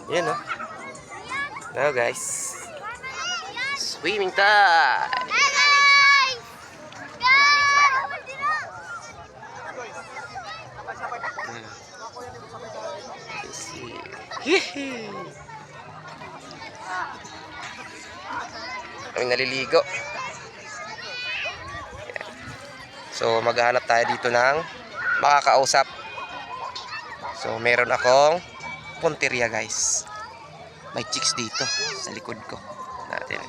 Yan, oh. Hello, guys. Swimming time! Hihi! Kaming naliligo. So, maghahanap tayo dito ng makakausap. So, meron akong punteriya, guys. May chicks dito sa likod ko. Natin.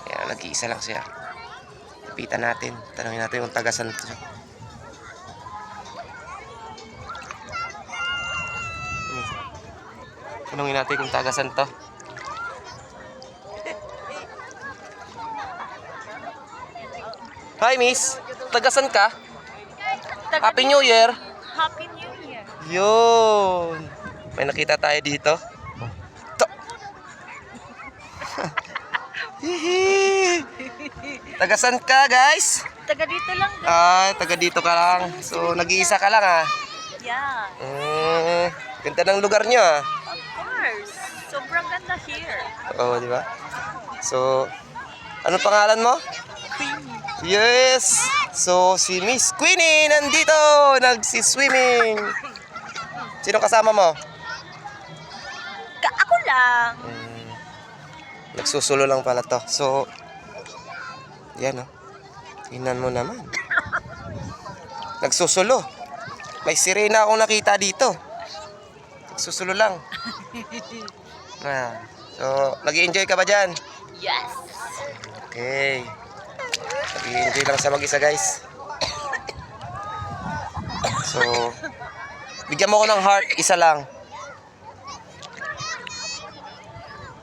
Ayan, nag-iisa lang siya. Lapitan natin. Tanungin natin kung tagasan to. Tanungin natin kung tagasan to. Hi, miss. Tagasan ka? Happy New Year. Happy New Year. Yun. May nakita tayo dito. Hihi. Tagasan ka, guys? Taga dito lang. Taga dito ka lang. So, nag-iisa ka lang, ah. Yeah. Ganda ng lugar nyo, ah. Of course. Sobrang ganda here. Oo, di ba? So, ano pangalan mo? Queenie. Yes! So, si Miss Queenie nandito! Nagsi-swimming! Sino kasama mo? Ako lang. Nagsusulo lang pala to. So, yan, oh. Tingnan mo naman. Nagsusulo. May sirena akong nakita dito. Nagsusulo lang. So, nag-i-enjoy ka ba dyan? Yes. Okay. Nag-i-enjoy lang sa mag-isa, guys. So, bigyan mo ko ng heart. Isa lang.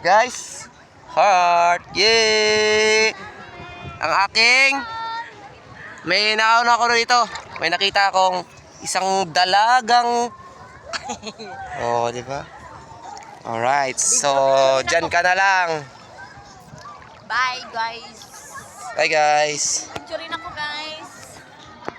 Guys, heart. Yay! Ang aking may nauna ako rito. May nakita akong isang dalagang oh, di ba? Alright. So, dyan ka na lang. Bye, guys. Bye, guys. Picture rin ako, guys.